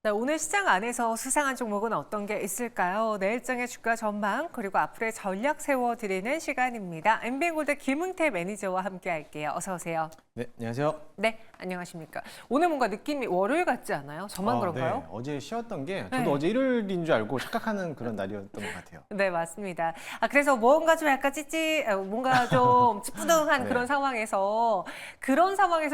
네, 오늘 시장 안에서 수상한 종목은 어떤 게 있을까요? 내일장의 주가 전망 그리고 앞으로의 전략 세워드리는 시간입니다. MBN골드 김응태 매니저와 함께할게요. 어서 오세요. 네, 안녕하세요. 네, 안녕하십니까. 오늘 뭔가 느낌이 월요일 같지 않아요? 저만 그런가요? 네, 어제 쉬었던 게 저도 네. 어제 일요일인 줄 알고 착각하는 그런 날이었던 것 같아요. 네, 맞습니다. 그래서 뭔가 좀 약간 뭔가 좀 찌뿌둥한 네. 그런 상황에서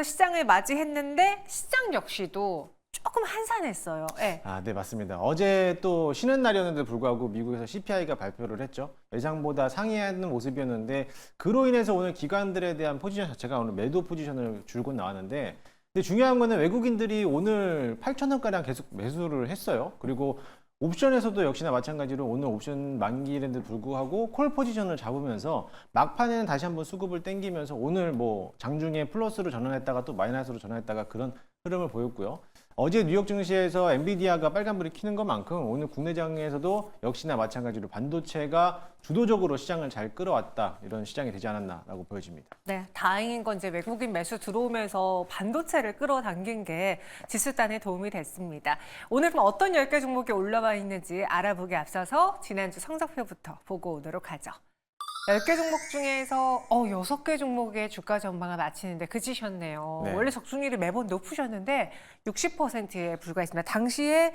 시장을 맞이했는데 시장 역시도 조금 한산했어요. 네. 네, 맞습니다. 어제 또 쉬는 날이었는데 불구하고 미국에서 CPI가 발표를 했죠. 예상보다 상회하는 모습이었는데 그로 인해서 오늘 기관들에 대한 포지션 자체가 오늘 매도 포지션을 줄곧 나왔는데 근데 중요한 거는 외국인들이 오늘 8,000원가량 계속 매수를 했어요. 그리고 옵션에서도 역시나 마찬가지로 오늘 옵션 만기일인데도 불구하고 콜 포지션을 잡으면서 막판에는 다시 한번 수급을 땡기면서 오늘 뭐 장중에 플러스로 전환했다가 또 마이너스로 전환했다가 그런 흐름을 보였고요. 어제 뉴욕 증시에서 엔비디아가 빨간불이 켜는 것만큼 오늘 국내장에서도 역시나 마찬가지로 반도체가 주도적으로 시장을 잘 끌어왔다 이런 시장이 되지 않았나라고 보여집니다. 네, 다행인 건 이제 외국인 매수 들어오면서 반도체를 끌어당긴 게 지수단에 도움이 됐습니다. 오늘은 어떤 10개 종목이 올라와 있는지 알아보기 앞서서 지난주 성적표부터 보고 오도록 하죠. 10개 종목 중에서 6개 종목의 주가 전망을 마치는데 그치셨네요. 네. 원래 적중률이 매번 높으셨는데 60%에 불과했습니다. 당시에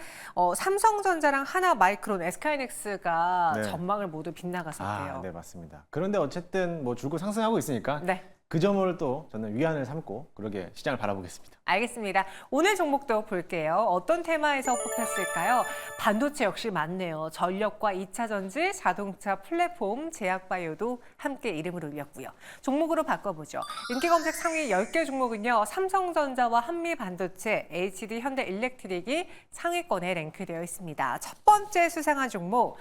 삼성전자랑 하나마이크론, SK하이닉스가 네. 전망을 모두 빗나갔었대요. 네, 맞습니다. 그런데 어쨌든 뭐 줄곧 상승하고 있으니까 네. 그 점을 또 저는 위안을 삼고 그러게 시장을 바라보겠습니다. 알겠습니다. 오늘 종목도 볼게요. 어떤 테마에서 뽑혔을까요? 반도체 역시 많네요. 전력과 2차 전지, 자동차 플랫폼, 제약바이오도 함께 이름을 올렸고요. 종목으로 바꿔보죠. 인기검색 상위 10개 종목은요. 삼성전자와 한미반도체, HD 현대일렉트릭이 상위권에 랭크되어 있습니다. 첫 번째 수상한 종목,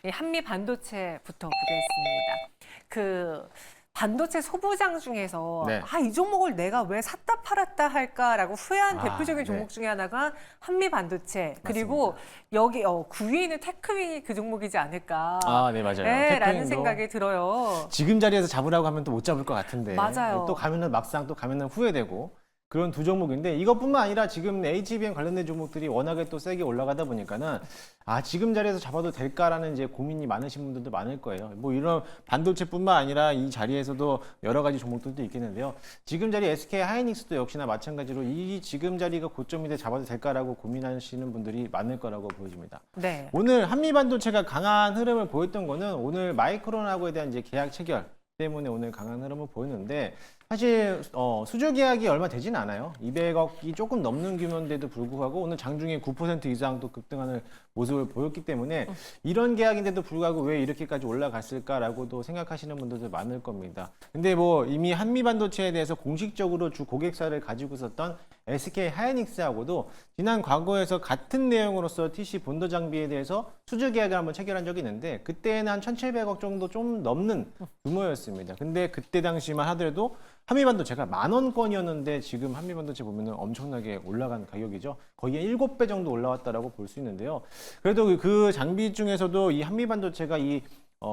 한미반도체부터 보겠습니다. 반도체 소부장 중에서 네. 이 종목을 내가 왜 샀다 팔았다 할까라고 후회한 대표적인 네. 종목 중에 하나가 한미반도체 그리고 여기 9위에 있는 테크윙이 그 종목이지 않을까 네, 맞아요. 네, 라는 테크윙도 생각이 들어요. 지금 자리에서 잡으라고 하면 또 못 잡을 것 같은데 맞아요. 또 가면은 막상 또 가면은 후회되고 그런 두 종목인데 이것뿐만 아니라 지금 HBM 관련된 종목들이 워낙에 또 세게 올라가다 보니까는 지금 자리에서 잡아도 될까라는 이제 고민이 많으신 분들도 많을 거예요. 뭐 이런 반도체뿐만 아니라 이 자리에서도 여러 가지 종목들도 있겠는데요. 지금 자리 SK 하이닉스도 역시나 마찬가지로 이 지금 자리가 고점인데 잡아도 될까라고 고민하시는 분들이 많을 거라고 보여집니다. 네. 오늘 한미반도체가 강한 흐름을 보였던 거는 오늘 마이크론하고에 대한 이제 계약 체결 때문에 오늘 강한 흐름을 보였는데 사실 수주 계약이 얼마 되진 않아요. 200억이 조금 넘는 규모인데도 불구하고 오늘 장중에 9% 이상 또 급등하는 모습을 보였기 때문에 이런 계약인데도 불구하고 왜 이렇게까지 올라갔을까라고도 생각하시는 분들도 많을 겁니다. 근데 뭐 이미 한미반도체에 대해서 공식적으로 주 고객사를 가지고 있었던 SK 하이닉스하고도 지난 과거에서 같은 내용으로서 TC 본도 장비에 대해서 수주 계약을 한번 체결한 적이 있는데 그때는 한 1,700억 정도 좀 넘는 규모였습니다. 근데 그때 당시만 하더라도 한미반도체가 10,000원권이었는데 지금 한미반도체 보면은 엄청나게 올라간 가격이죠. 거의 7배 정도 올라왔다라고 볼 수 있는데요. 그래도 그 장비 중에서도 이 한미반도체가 이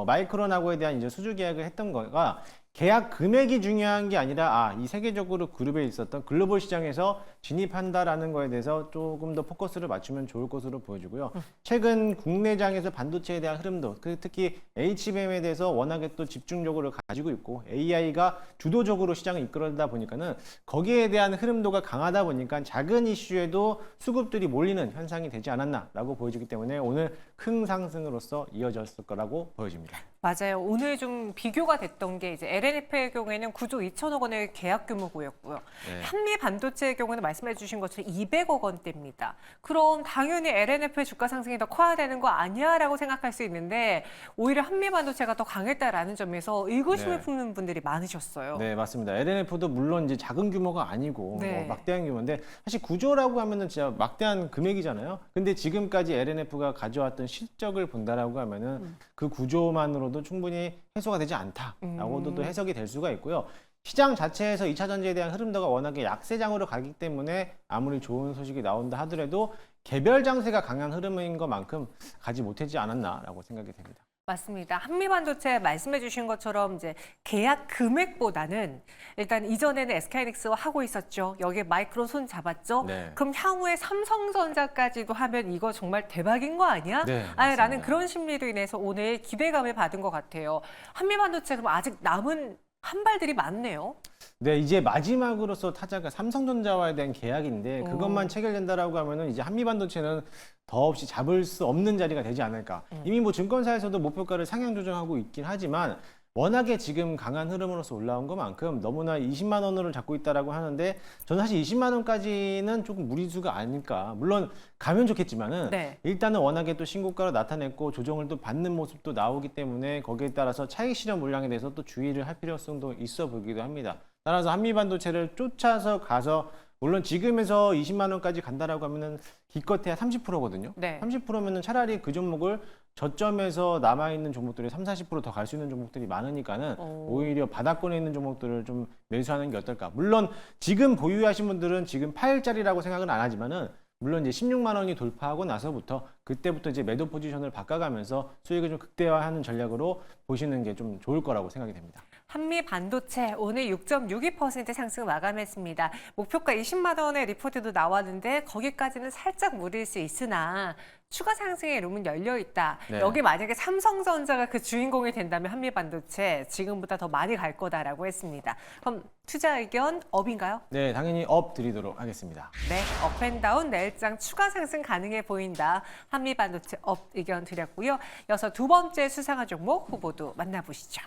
마이크론하고에 대한 이제 수주 계약을 했던 거가 계약 금액이 중요한 게 아니라 이 세계적으로 그룹에 있었던 글로벌 시장에서 진입한다라는 거에 대해서 조금 더 포커스를 맞추면 좋을 것으로 보여지고요. 최근 국내장에서 반도체에 대한 흐름도 특히 HBM에 대해서 워낙에 또 집중적으로 가지고 있고 AI가 주도적으로 시장을 이끌어다 보니까는 거기에 대한 흐름도가 강하다 보니까 작은 이슈에도 수급들이 몰리는 현상이 되지 않았나라고 보여지기 때문에 오늘 큰 상승으로서 이어졌을 거라고 보여집니다. 맞아요. 오늘 좀 비교가 됐던 게 이제 LNF의 경우에는 9조 2천억 원의 계약 규모고였고요. 네. 한미 반도체의 경우는 말씀해 주신 것처럼 200억 원대입니다. 그럼 당연히 LNF의 주가 상승이 더 커야 되는 거 아니야라고 생각할 수 있는데 오히려 한미 반도체가 더 강했다라는 점에서 의구심을 네. 품는 분들이 많으셨어요. 네, 맞습니다. LNF도 물론 이제 작은 규모가 아니고 네. 막대한 규모인데 사실 구조라고 하면은 진짜 막대한 금액이잖아요. 근데 지금까지 LNF가 가져왔던 실적을 본다라고 하면은 그 구조만으로도 충분히 해소가 되지 않다라고도 또 해석이 될 수가 있고요. 시장 자체에서 2차 전지에 대한 흐름도가 워낙에 약세장으로 가기 때문에 아무리 좋은 소식이 나온다 하더라도 개별 장세가 강한 흐름인 것만큼 가지 못하지 않았나라고 생각이 됩니다. 맞습니다. 한미반도체 말씀해 주신 것처럼 이제 계약 금액보다는 일단 이전에는 SK하이닉스와 하고 있었죠. 여기에 마이크론 손 잡았죠. 네. 그럼 향후에 삼성전자까지도 하면 이거 정말 대박인 거 아니야? 네, 라는 맞습니다. 그런 심리로 인해서 오늘 기대감을 받은 것 같아요. 한미반도체 그럼 아직 남은 한 발들이 많네요. 네, 이제 마지막으로서 타자가 삼성전자와에 대한 계약인데 그것만 체결된다라고 하면은 이제 한미반도체는 더없이 잡을 수 없는 자리가 되지 않을까. 이미 뭐 증권사에서도 목표가를 상향 조정하고 있긴 하지만 워낙에 지금 강한 흐름으로서 올라온 것만큼 너무나 20만 원으로 잡고 있다라고 하는데 저는 사실 20만 원까지는 조금 무리수가 아닐까. 물론 가면 좋겠지만은 네. 일단은 워낙에 또 신고가로 나타냈고 조정을 또 받는 모습도 나오기 때문에 거기에 따라서 차익 실현 물량에 대해서 또 주의를 할 필요성도 있어 보이기도 합니다. 따라서 한미반도체를 쫓아서 가서 물론 지금에서 20만 원까지 간다라고 하면은 기껏해야 30%거든요. 네. 30%면은 차라리 그 종목을 저점에서 남아있는 종목들이 30~40% 더 갈 수 있는 종목들이 많으니까는 오히려 바닥권에 있는 종목들을 좀 매수하는 게 어떨까. 물론 지금 보유하신 분들은 지금 8일짜리라고 생각은 안 하지만은 물론 이제 16만 원이 돌파하고 나서부터 그때부터 이제 매도 포지션을 바꿔가면서 수익을 좀 극대화하는 전략으로 보시는 게 좀 좋을 거라고 생각이 됩니다. 한미 반도체 오늘 6.62% 상승 마감했습니다. 목표가 20만 원의 리포트도 나왔는데 거기까지는 살짝 무리일 수 있으나 추가 상승의 룸은 열려 있다. 네. 여기 만약에 삼성전자가 그 주인공이 된다면 한미 반도체 지금보다 더 많이 갈 거다라고 했습니다. 그럼 투자 의견 업인가요? 네, 당연히 업 드리도록 하겠습니다. 네, 업앤다운 내일장 추가 상승 가능해 보인다. 한미 반도체 업 의견 드렸고요. 이어서 두 번째 수상한 종목 후보도 만나보시죠.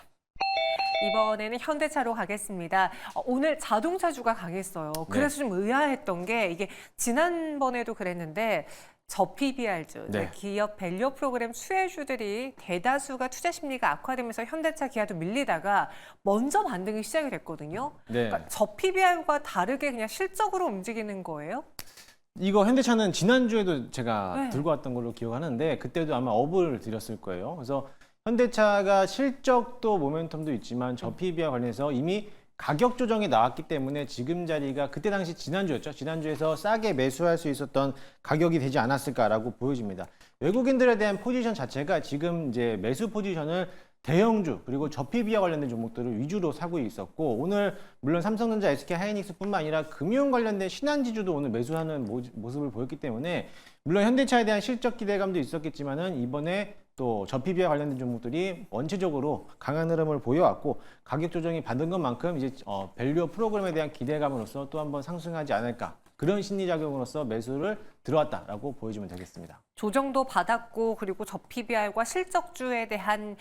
이번에는 현대차로 가겠습니다. 오늘 자동차주가 강했어요. 그래서 좀 의아했던 게 이게 지난번에도 그랬는데 저PBR주, 네. 기업 밸류 프로그램 수혜주들이 대다수가 투자 심리가 악화되면서 현대차, 기아도 밀리다가 먼저 반등이 시작이 됐거든요. 네. 그러니까 저PBR과 다르게 그냥 실적으로 움직이는 거예요? 이거 현대차는 지난주에도 제가 네. 들고 왔던 걸로 기억하는데 그때도 아마 업을 드렸을 거예요. 그래서 현대차가 실적도 모멘텀도 있지만 저PBR 관련해서 이미 가격 조정이 나왔기 때문에 지금 자리가 그때 당시 지난주였죠. 지난주에서 싸게 매수할 수 있었던 가격이 되지 않았을까라고 보여집니다. 외국인들에 대한 포지션 자체가 지금 이제 매수 포지션을 대형주 그리고 저PBR 관련된 종목들을 위주로 사고 있었고 오늘 물론 삼성전자, SK하이닉스뿐만 아니라 금융 관련된 신한지주도 오늘 매수하는 모습을 보였기 때문에 물론 현대차에 대한 실적 기대감도 있었겠지만은 이번에 또 저PBR 관련된 종목들이 원체적으로 강한 흐름을 보여왔고 가격 조정이 받은 것만큼 이제 밸류 프로그램에 대한 기대감으로서 또 한번 상승하지 않을까 그런 심리작용으로서 매수를 들어왔다라고 보여주면 되겠습니다. 조정도 받았고 그리고 저PBR과 실적주에 대한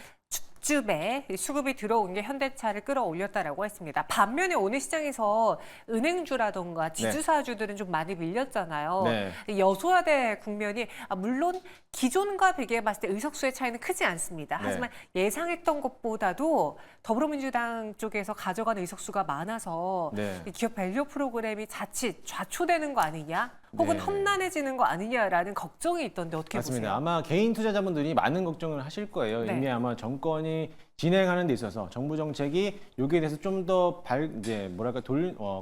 축즙에 수급이 들어온 게 현대차를 끌어올렸다라고 했습니다. 반면에 오늘 시장에서 은행주라던가 지주사주들은 좀 많이 밀렸잖아요. 네. 여소야대 국면이 물론 기존과 비교해 봤을 때 의석수의 차이는 크지 않습니다. 네. 하지만 예상했던 것보다도 더불어민주당 쪽에서 가져가는 의석수가 많아서 네. 이 기업 밸류 프로그램이 자칫 좌초되는 거 아니냐? 혹은 네. 험난해지는 거 아니냐라는 걱정이 있던데 어떻게 맞습니다. 보세요? 아마 개인 투자자분들이 많은 걱정을 하실 거예요. 네. 이미 아마 정권이 진행하는 데 있어서 정부 정책이 여기에 대해서 좀 더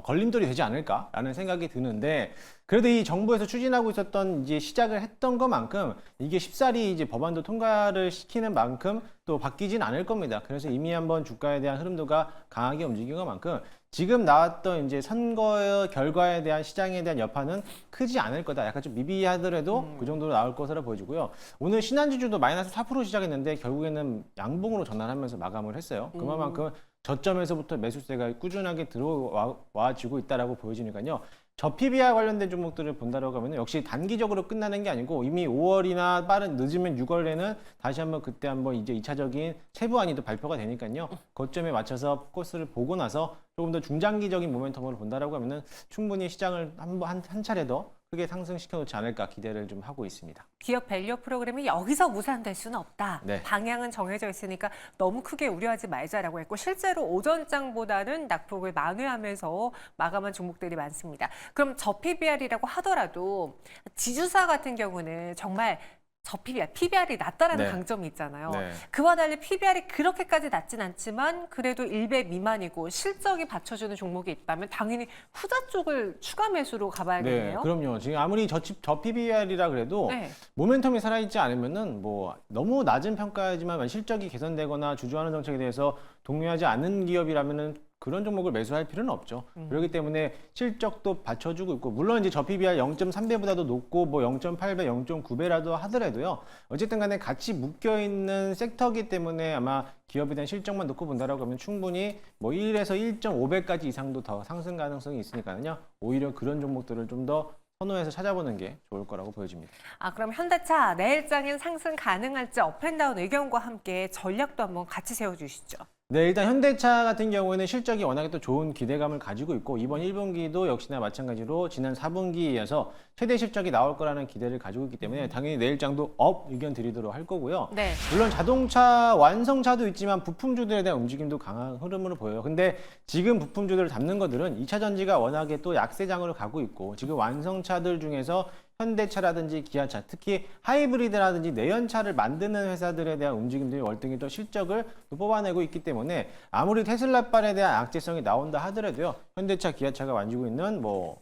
걸림돌이 되지 않을까라는 생각이 드는데 그래도 이 정부에서 추진하고 있었던 이제 시작을 했던 것만큼 이게 쉽사리 이제 법안도 통과를 시키는 만큼 또 바뀌진 않을 겁니다. 그래서 이미 한번 주가에 대한 흐름도가 강하게 움직인 것만큼 지금 나왔던 이제 선거 결과에 대한 시장에 대한 여파는 크지 않을 거다. 약간 좀 미비하더라도 그 정도로 나올 것으로 보여지고요. 오늘 신한지주도 마이너스 4% 시작했는데 결국에는 양봉으로 전환하면서 마감을 했어요. 그만큼 저점에서부터 매수세가 꾸준하게 들어와지고 있다라고 보여지니까요. 저PBR 관련된 종목들을 본다라고 하면 역시 단기적으로 끝나는 게 아니고 이미 5월이나 늦으면 6월에는 다시 한번 그때 한번 이제 2차적인 세부안이 발표가 되니까요. 거점에 맞춰서 포커스를 보고 나서 조금 더 중장기적인 모멘텀으로 본다라고 하면은 충분히 시장을 한 차례 더 크게 상승시켜 놓지 않을까 기대를 좀 하고 있습니다. 기업 밸류 프로그램이 여기서 무산될 수는 없다. 네. 방향은 정해져 있으니까 너무 크게 우려하지 말자라고 했고 실제로 오전장보다는 낙폭을 만회하면서 마감한 종목들이 많습니다. 그럼 저PBR이라고 하더라도 지주사 같은 경우는 정말 PBR이 낮다라는 네. 강점이 있잖아요. 네. 그와 달리 PBR이 그렇게까지 낮진 않지만 그래도 1배 미만이고 실적이 받쳐주는 종목이 있다면 당연히 후자 쪽을 추가 매수로 네, 가봐야겠네요. 그럼요. 지금 아무리 저 PBR이라 그래도 네. 모멘텀이 살아있지 않으면은 뭐 너무 낮은 평가이지만 실적이 개선되거나 주주환원 정책에 대해서 동의하지 않는 기업이라면은 그런 종목을 매수할 필요는 없죠. 그렇기 때문에 실적도 받쳐주고 있고, 물론 이제 저 PBR 0.3배보다도 높고 뭐 0.8배, 0.9배라도 하더라도요. 어쨌든 간에 같이 묶여 있는 섹터이기 때문에 아마 기업에 대한 실적만 놓고 본다라고 하면 충분히 뭐 1에서 1.5배까지 이상도 더 상승 가능성이 있으니까요. 오히려 그런 종목들을 좀 더 선호해서 찾아보는 게 좋을 거라고 보여집니다. 그럼 현대차 내일장엔 상승 가능할지 업앤다운 의견과 함께 전략도 한번 같이 세워주시죠. 네, 일단 현대차 같은 경우에는 실적이 워낙에 또 좋은 기대감을 가지고 있고 이번 1분기도 역시나 마찬가지로 지난 4분기에 이어서 최대 실적이 나올 거라는 기대를 가지고 있기 때문에 당연히 내일장도 업 의견 드리도록 할 거고요. 네. 물론 자동차 완성차도 있지만 부품주들에 대한 움직임도 강한 흐름으로 보여요. 근데 지금 부품주들을 담는 것들은 2차 전지가 워낙에 또 약세장으로 가고 있고 지금 완성차들 중에서 현대차라든지 기아차, 특히 하이브리드라든지 내연차를 만드는 회사들에 대한 움직임들이 월등히 또 실적을 또 뽑아내고 있기 때문에 아무리 테슬라빨에 대한 악재성이 나온다 하더라도요. 현대차, 기아차가 가지고 있는 뭐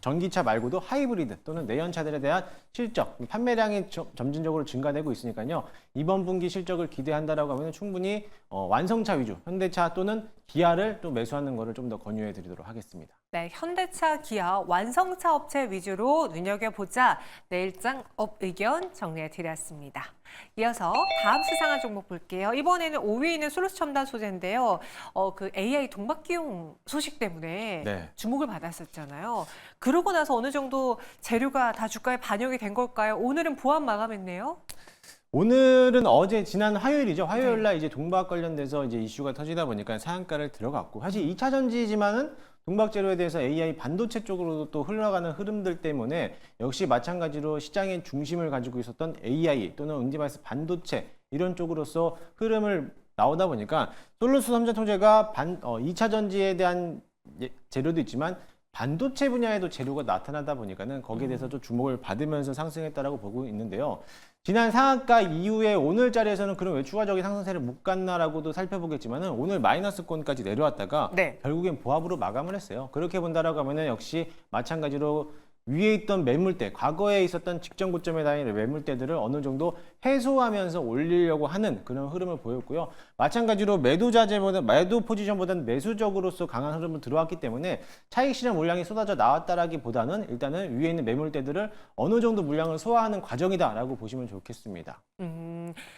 전기차 말고도 하이브리드 또는 내연차들에 대한 실적, 판매량이 점진적으로 증가되고 있으니까요. 이번 분기 실적을 기대한다라고 하면 충분히 완성차 위주, 현대차 또는 기아를 또 매수하는 것을 좀 더 권유해 드리도록 하겠습니다. 네, 현대차, 기아, 완성차 업체 위주로 눈여겨보자 내일장 업 의견 정리해 드렸습니다. 이어서 다음 수상한 종목 볼게요. 이번에는 5위에는 솔루스첨단 소재인데요. 그 AI 동박기용 소식 때문에 네. 주목을 받았었잖아요. 그러고 나서 어느 정도 재료가 다 주가에 반영이 된 걸까요? 오늘은 보합 마감했네요. 오늘은 지난 화요일이죠. 화요일 날 이제 동박 관련돼서 이제 이슈가 터지다 보니까 상한가를 들어갔고, 사실 2차 전지지만은 동박 재료에 대해서 AI 반도체 쪽으로도 또 흘러가는 흐름들 때문에 역시 마찬가지로 시장의 중심을 가지고 있었던 AI 또는 온디바이스 반도체 이런 쪽으로서 흐름을 나오다 보니까 솔루스 삼전 소재가 2차 전지에 대한 재료도 있지만 반도체 분야에도 재료가 나타나다 보니까는 거기에 대해서 좀 주목을 받으면서 상승했다라고 보고 있는데요. 지난 상한가 이후에 오늘 자리에서는 그럼 왜 추가적인 상승세를 못 갔나라고도 살펴보겠지만은 오늘 마이너스권까지 내려왔다가 네. 결국엔 보합으로 마감을 했어요. 그렇게 본다라고 하면은 역시 마찬가지로 위에 있던 매물대, 과거에 있었던 직전 고점에 달린 매물대들을 어느 정도 해소하면서 올리려고 하는 그런 흐름을 보였고요. 마찬가지로 매도 포지션보다는 매수적으로서 강한 흐름을 들어왔기 때문에 차익 실현 물량이 쏟아져 나왔다라기보다는 일단은 위에 있는 매물대들을 어느 정도 물량을 소화하는 과정이다라고 보시면 좋겠습니다.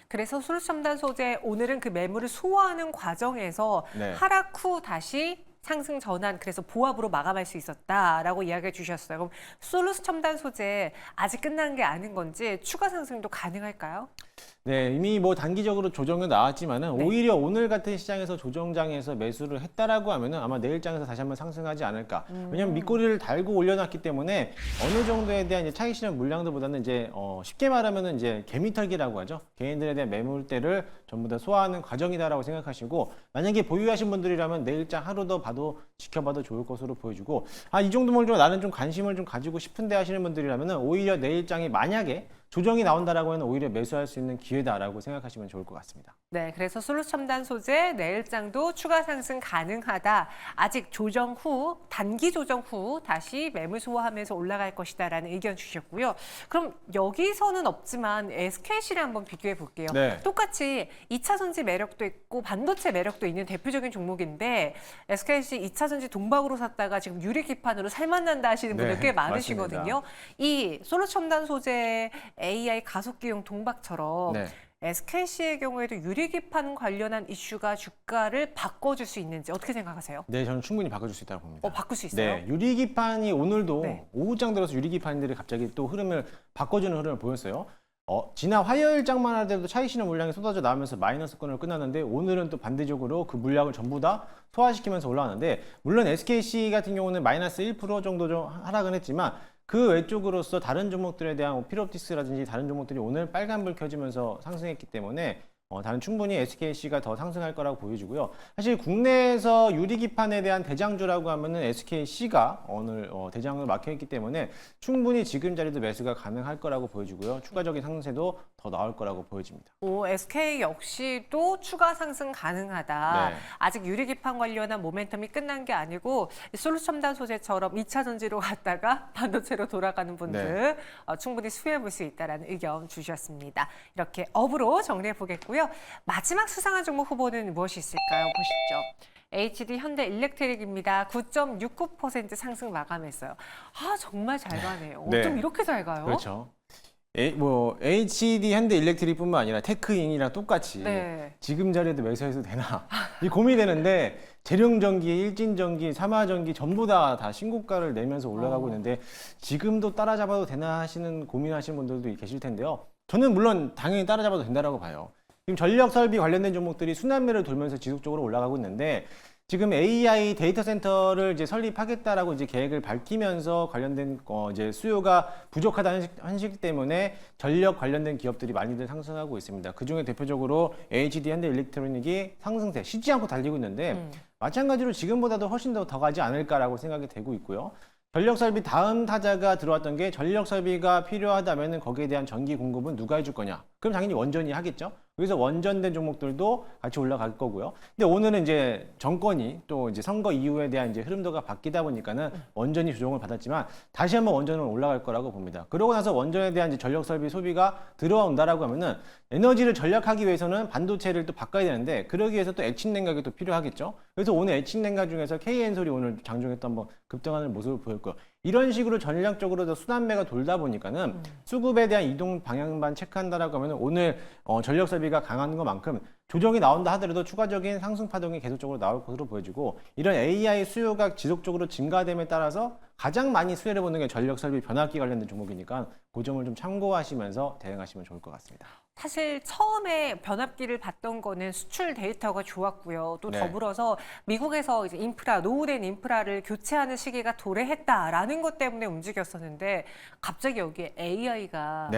그래서 솔루스첨단 소재 오늘은 그 매물을 소화하는 과정에서 네. 하락 후 다시 상승 전환, 그래서 보합으로 마감할 수 있었다라고 이야기해 주셨어요. 그럼 솔루스 첨단 소재 아직 끝난 게 아닌 건지 추가 상승도 가능할까요? 네, 이미 뭐 단기적으로 조정은 나왔지만은 네. 오히려 오늘 같은 시장에서 조정장에서 매수를 했다라고 하면은 아마 내일장에서 다시 한번 상승하지 않을까. 왜냐면 밑꼬리를 달고 올려놨기 때문에 어느 정도에 대한 이제 차익 실현 물량도보다는 이제 쉽게 말하면은 이제 개미털기라고 하죠. 개인들에 대한 매물대를 전부 다 소화하는 과정이다라고 생각하시고, 만약에 보유하신 분들이라면 내일장 하루 더 지켜봐도 좋을 것으로 보여지고, 이 정도면 좀 나는 좀 관심을 좀 가지고 싶은데 하시는 분들이라면은 오히려 내일장이 만약에 조정이 나온다라고 하면 오히려 매수할 수 있는 기회다라고 생각하시면 좋을 것 같습니다. 네, 그래서 솔루스 첨단 소재 내일장도 추가 상승 가능하다. 아직 조정 후, 단기 조정 후 다시 매물 소화하면서 올라갈 것이다라는 의견 주셨고요. 그럼 여기서는 없지만 SKC를 한번 비교해 볼게요. 네. 똑같이 2차 전지 매력도 있고 반도체 매력도 있는 대표적인 종목인데 SKC 2차 전지 동박으로 샀다가 지금 유리 기판으로 살맛난다 하시는 분들 네, 꽤 많으시거든요. 맞습니다. 이 솔루스 첨단 소재 AI 가속기용 동박처럼 네. SKC의 경우에도 유리기판 관련한 이슈가 주가를 바꿔줄 수 있는지 어떻게 생각하세요? 네, 저는 충분히 바꿔줄 수 있다고 봅니다. 바꿀 수 있어요? 네, 유리기판이 오늘도 네. 오후장 들어서 유리기판들이 갑자기 또 흐름을 바꿔주는 흐름을 보였어요. 지난 화요일장만 하더라도 차익 실현 물량이 쏟아져 나오면서 마이너스권을 끝났는데 오늘은 또 반대적으로 그 물량을 전부 다 소화시키면서 올라왔는데, 물론 SKC 같은 경우는 마이너스 1% 정도 좀 하락은 했지만 그 외쪽으로서 다른 종목들에 대한 필옵틱스라든지 다른 종목들이 오늘 빨간불 켜지면서 상승했기 때문에 다른 충분히 SKC가 더 상승할 거라고 보여지고요. 사실 국내에서 유리기판에 대한 대장주라고 하면은 SKC가 오늘 대장으로 막혀 있기 때문에 충분히 지금 자리도 매수가 가능할 거라고 보여지고요. 추가적인 상승세도 더 나올 거라고 보여집니다. SK 역시도 추가 상승 가능하다. 네. 아직 유리기판 관련한 모멘텀이 끝난 게 아니고 솔루첨단 소재처럼 2차 전지로 갔다가 반도체로 돌아가는 분들 충분히 수혜해 볼 수 있다는 의견 주셨습니다. 이렇게 업으로 정리해 보겠고요. 마지막 수상한 종목 후보는 무엇이 있을까요? 보시죠. HD 현대일렉트릭입니다. 9.69% 상승 마감했어요. 정말 잘 가네요. 네. 어쩜 이렇게 잘 가요? 그렇죠. HD 현대일렉트릭뿐만 아니라 테크인이랑 똑같이 네. 지금 자리에도 매수해도 되나 이 고민이 되는데 재룡전기, 일진전기, 삼화전기 전부 다 신고가를 내면서 올라가고 있는데 지금도 따라잡아도 되나 하시는 고민하시는 분들도 계실 텐데요. 저는 물론 당연히 따라잡아도 된다라고 봐요. 지금 전력 설비 관련된 종목들이 순환매를 돌면서 지속적으로 올라가고 있는데 지금 AI 데이터 센터를 이제 설립하겠다라고 이제 계획을 밝히면서 관련된 이제 수요가 부족하다는 한식 때문에 전력 관련된 기업들이 많이들 상승하고 있습니다. 그 중에 대표적으로 HD 현대일렉트로닉이 상승세 쉬지 않고 달리고 있는데 마찬가지로 지금보다도 훨씬 더 가지 않을까라고 생각이 되고 있고요. 전력 설비 다음 타자가 들어왔던 게 전력 설비가 필요하다면 거기에 대한 전기 공급은 누가 해줄 거냐? 그럼 당연히 원전이 하겠죠. 그래서 원전된 종목들도 같이 올라갈 거고요. 근데 오늘은 이제 정권이 또 이제 선거 이후에 대한 이제 흐름도가 바뀌다 보니까는 원전이 조정을 받았지만 다시 한번 원전은 올라갈 거라고 봅니다. 그러고 나서 원전에 대한 이제 전력 설비 소비가 들어온다라고 하면은 에너지를 전략하기 위해서는 반도체를 또 바꿔야 되는데 그러기 위해서 또 액침 냉각이 또 필요하겠죠. 그래서 오늘 액침 냉각 중에서 KN솔이 오늘 장중에 또 한번 급등하는 모습을 보였고요. 이런 식으로 전략적으로 순환매가 돌다 보니까는 수급에 대한 이동 방향만 체크한다라고 하면 오늘 전력 설비가 강한 것만큼 조정이 나온다 하더라도 추가적인 상승 파동이 계속적으로 나올 것으로 보여지고 이런 AI 수요가 지속적으로 증가됨에 따라서 가장 많이 수혜를 보는 게 전력 설비 변압기 관련된 종목이니까 그 점을 좀 참고하시면서 대응하시면 좋을 것 같습니다. 사실 처음에 변압기를 봤던 거는 수출 데이터가 좋았고요. 또 네. 더불어서 미국에서 이제 인프라, 노후된 인프라를 교체하는 시기가 도래했다라는 것 때문에 움직였었는데 갑자기 여기에 AI가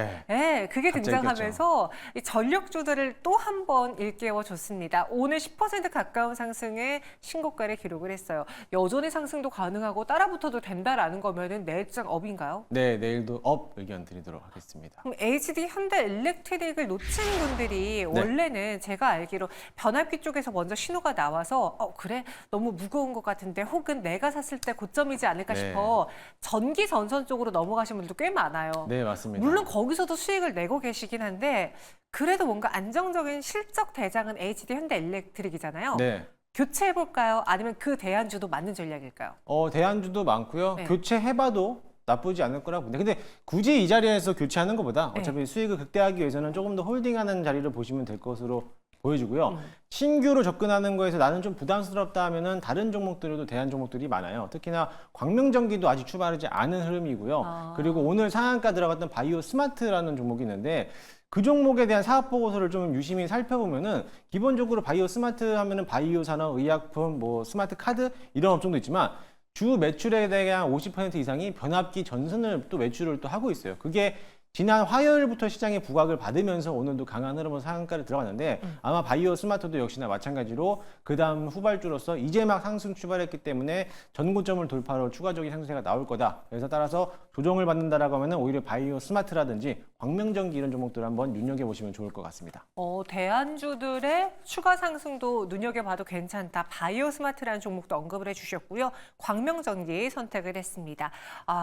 그게 갑자기 등장하면서 이 전력주들을 또 한 번 일깨워줬습니다. 오늘 10% 가까운 상승에 신고가를 기록을 했어요. 여전히 상승도 가능하고 따라붙어도 된다라는 거면은 내일장 업인가요? 네, 내일도 업 의견 드리도록 하겠습니다. 그럼 HD 현대일렉트릭을 놓친 분들이 원래는 제가 알기로 변압기 쪽에서 먼저 신호가 나와서 그래 너무 무거운 것 같은데 혹은 내가 샀을 때 고점이지 않을까 싶어 전기 전선 쪽으로 넘어가신 분들도 꽤 많아요. 네, 맞습니다. 물론 거기서도 수익을 내고 계시긴 한데 그래도 뭔가 안정적인 실적 대장은 HD 현대일렉트릭이잖아요. 네. 교체해볼까요? 아니면 그 대안주도 맞는 전략일까요? 대안주도 많고요. 네. 교체해봐도 나쁘지 않을 거라고 봅니다. 근데 굳이 이 자리에서 교체하는 것보다 네. 어차피 수익을 극대화하기 위해서는 조금 더 홀딩하는 자리를 보시면 될 것으로 보여지고요. 신규로 접근하는 거에서 나는 좀 부담스럽다 하면은 다른 종목들에도 대안 종목들이 많아요. 특히나 광명전기도 아직 출발하지 않은 흐름이고요. 그리고 오늘 상한가 들어갔던 바이오 스마트라는 종목이 있는데 그 종목에 대한 사업 보고서를 좀 유심히 살펴보면은 기본적으로 바이오 스마트 하면은 바이오 산업, 의약품, 뭐 스마트 카드 이런 업종도 있지만 주 매출에 대한 50% 이상이 변압기 전선을 또 매출을 또 하고 있어요. 그게 지난 화요일부터 시장에 부각을 받으면서 오늘도 강한 흐름으로 상한가를 들어갔는데 아마 바이오 스마트도 역시나 마찬가지로 그 다음 후발주로서 이제 막 상승 출발했기 때문에 전고점을 돌파로 추가적인 상승세가 나올 거다. 그래서 따라서 조정을 받는다라고 하면 오히려 바이오 스마트라든지 광명전기 이런 종목들을 한번 눈여겨보시면 좋을 것 같습니다. 대안주들의 추가 상승도 눈여겨봐도 괜찮다. 바이오 스마트라는 종목도 언급을 해주셨고요. 광명전기 선택을 했습니다.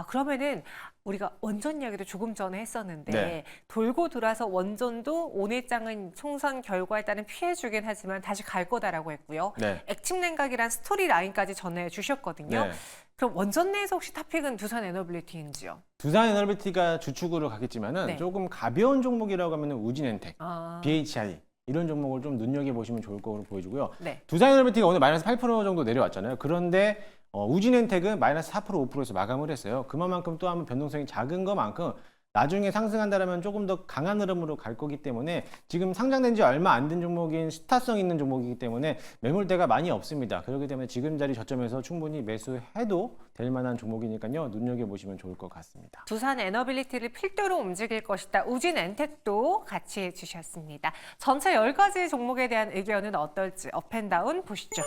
그러면은 우리가 원전 이야기도 조금 전에 했었는데 돌고 돌아서 원전도 오늘 장은 총선 결과에 따른 피해 주긴 하지만 다시 갈 거다라고 했고요. 액침 냉각이란 스토리 라인까지 전해 주셨거든요. 그럼 원전 내에서 혹시 탑픽은 두산 에너빌리티인지요? 두산 에너빌리티가 주축으로 가겠지만은 조금 가벼운 종목이라고 하면 우진엔텍, BHI 이런 종목을 좀 눈여겨보시면 좋을 거로 보여지고요. 두산 에너빌리티가 오늘 마이너스 8% 정도 내려왔잖아요. 그런데 우진엔텍은 마이너스 4%, 5%에서 마감을 했어요. 그만큼 또 한번 변동성이 작은 것만큼 나중에 상승한다면 조금 더 강한 흐름으로 갈 거기 때문에 지금 상장된 지 얼마 안 된 종목인 스타성 있는 종목이기 때문에 매물대가 많이 없습니다. 그렇기 때문에 지금 자리 저점에서 충분히 매수해도 될 만한 종목이니까요. 눈여겨보시면 좋을 것 같습니다. 두산 에너빌리티를 필두로 움직일 것이다. 우진 엔텍도 같이 해주셨습니다. 전체 10가지 종목에 대한 의견은 어떨지 업앤다운 보시죠.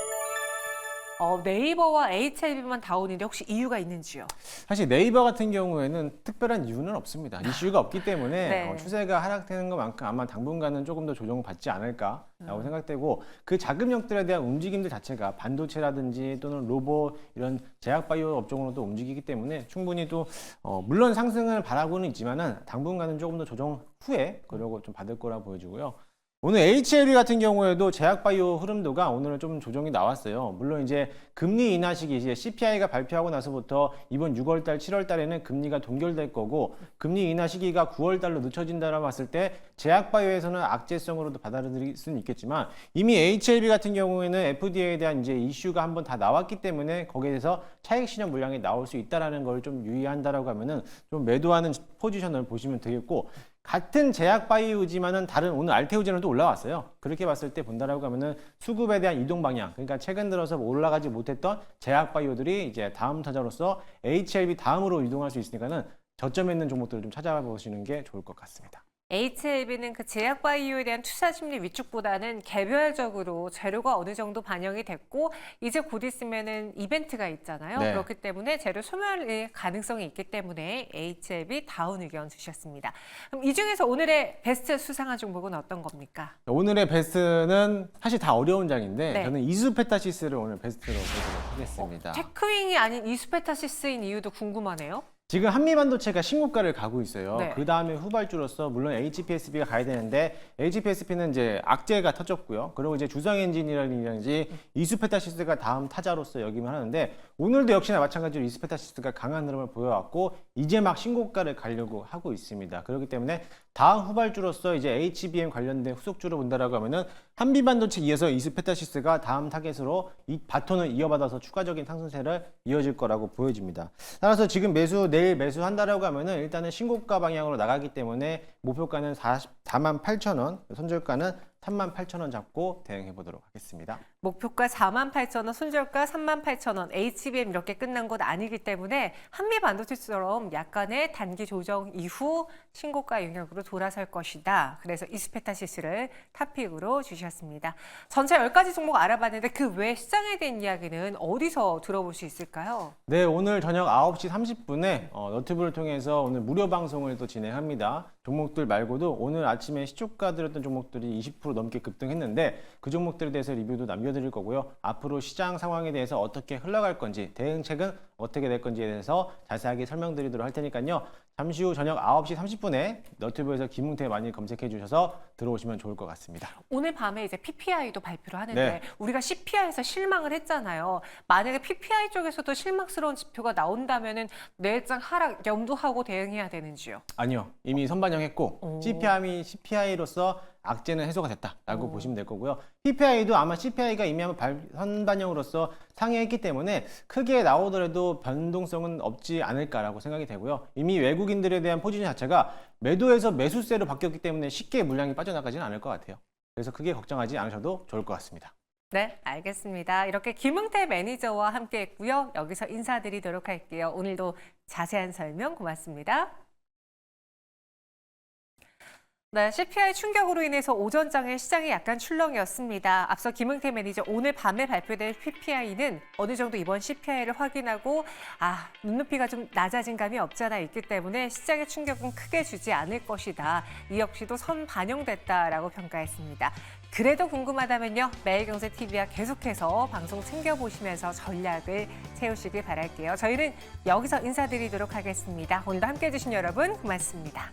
네이버와 HLB만 다운인데 혹시 이유가 있는지요? 사실 네이버 같은 경우에는 특별한 이유는 없습니다. 이슈가 없기 때문에 네. 추세가 하락되는 것만큼 아마 당분간은 조금 더 조정받지 않을까라고 생각되고 그 자금력들에 대한 움직임들 자체가 반도체라든지 또는 로봇 이런 제약바이오 업종으로도 움직이기 때문에 충분히 또 물론 상승을 바라고는 있지만은 당분간은 조금 더 조정 후에 그러고 좀 받을 거라 보여지고요. 오늘 HLB 같은 경우에도 제약바이오 흐름도가 오늘은 좀 조정이 나왔어요. 물론 이제 금리 인하 시기 이제 CPI가 발표하고 나서부터 이번 6월달, 7월달에는 금리가 동결될 거고 금리 인하 시기가 9월달로 늦춰진다라고 봤을 때 제약바이오에서는 악재성으로도 받아들일 수는 있겠지만 이미 HLB 같은 경우에는 FDA에 대한 이제 이슈가 한번 다 나왔기 때문에 거기에 대해서 차익 실현 물량이 나올 수 있다라는 걸 좀 유의한다라고 하면은 좀 매도하는 포지션을 보시면 되겠고. 같은 제약바이오지만은 다른 오늘 알테오젠은 또 올라왔어요. 그렇게 봤을 때 본다라고 하면은 수급에 대한 이동 방향, 그러니까 최근 들어서 올라가지 못했던 제약바이오들이 이제 다음 타자로서 HLB 다음으로 이동할 수 있으니까는 저점에 있는 종목들을 좀 찾아보시는 게 좋을 것 같습니다. HLB는 그 제약바이오에 대한 투자 심리 위축보다는 개별적으로 재료가 어느 정도 반영이 됐고 이제 곧 있으면은 이벤트가 있잖아요. 네. 그렇기 때문에 재료 소멸의 가능성이 있기 때문에 HLB 다운 의견 주셨습니다. 그럼 이 중에서 오늘의 베스트 수상한 종목은 어떤 겁니까? 오늘의 베스트는 사실 다 어려운 장인데 네. 저는 이수페타시스를 오늘 베스트로 보도록 하겠습니다. 테크윙이 아닌 이수페타시스인 이유도 궁금하네요. 지금 한미반도체가 신고가를 가고 있어요. 네. 그 다음에 후발주로서 물론 HPSB가 가야 되는데 HPSB는 이제 악재가 터졌고요. 그리고 이제 주성엔진이라든지 이수페타시스가 다음 타자로서 여기면 하는데 오늘도 역시나 마찬가지로 이수페타시스가 강한 흐름을 보여왔고 이제 막 신고가를 가려고 하고 있습니다. 그렇기 때문에 다음 후발주로서 이제 HBM 관련된 후속주로 본다라고 하면은 한미반도체 이어서 이수페타시스가 다음 타겟으로 이 바톤을 이어받아서 추가적인 상승세를 이어질 거라고 보여집니다. 따라서 지금 내일 매수한다라고 하면은 일단은 신고가 방향으로 나가기 때문에 목표가는 48,000원, 손절가는 38,000원 잡고 대응해 보도록 하겠습니다. 목표가 48,000원, 손절가 38,000원, HBM 이렇게 끝난 것 아니기 때문에 한미반도체처럼 약간의 단기 조정 이후 신고가 영역으로 돌아설 것이다. 그래서 이스페타시스를 탑픽으로 주셨습니다. 전체 10가지 종목 알아봤는데 그 외 시장에 대한 이야기는 어디서 들어볼 수 있을까요? 네, 오늘 저녁 9시 30분에 너튜브를 통해서 오늘 무료 방송을 또 진행합니다. 종목들 말고도 오늘 아침에 시초가 들었던 종목들이 20% 넘게 급등했는데 그 종목들에 대해서 리뷰도 남겨드릴 거고요. 앞으로 시장 상황에 대해서 어떻게 흘러갈 건지, 대응책은 어떻게 될 건지에 대해서 자세하게 설명드리도록 할 테니까요. 잠시 후 저녁 9시 30분에 너튜브에서 김웅태 많이 검색해 주셔서 들어오시면 좋을 것 같습니다. 오늘 밤에 이제 PPI도 발표를 하는데 네. 우리가 CPI에서 실망을 했잖아요. 만약에 PPI 쪽에서도 실망스러운 지표가 나온다면은 내일장 하락 염두하고 대응해야 되는지요? 아니요. 이미 선반영했고 오. CPI로서 악재는 해소가 됐다라고 보시면 될 거고요. PPI도 아마 CPI가 이미 한번 선반영으로서 상회했기 때문에 크게 나오더라도 변동성은 없지 않을까라고 생각이 되고요. 이미 외국인들에 대한 포지션 자체가 매도에서 매수세로 바뀌었기 때문에 쉽게 물량이 빠져나가지는 않을 것 같아요. 그래서 크게 걱정하지 않으셔도 좋을 것 같습니다. 네, 알겠습니다. 이렇게 김웅태 매니저와 함께 했고요. 여기서 인사드리도록 할게요. 오늘도 자세한 설명 고맙습니다. 네, CPI 충격으로 인해서 오전장에 시장이 약간 출렁이었습니다. 앞서 김웅태 매니저 오늘 밤에 발표될 PPI는 어느 정도 이번 CPI를 확인하고 눈높이가 좀 낮아진 감이 없지 않아 있기 때문에 시장의 충격은 크게 주지 않을 것이다. 이 역시도 선 반영됐다라고 평가했습니다. 그래도 궁금하다면요. 매일경제TV와 계속해서 방송 챙겨보시면서 전략을 세우시길 바랄게요. 저희는 여기서 인사드리도록 하겠습니다. 오늘도 함께해 주신 여러분 고맙습니다.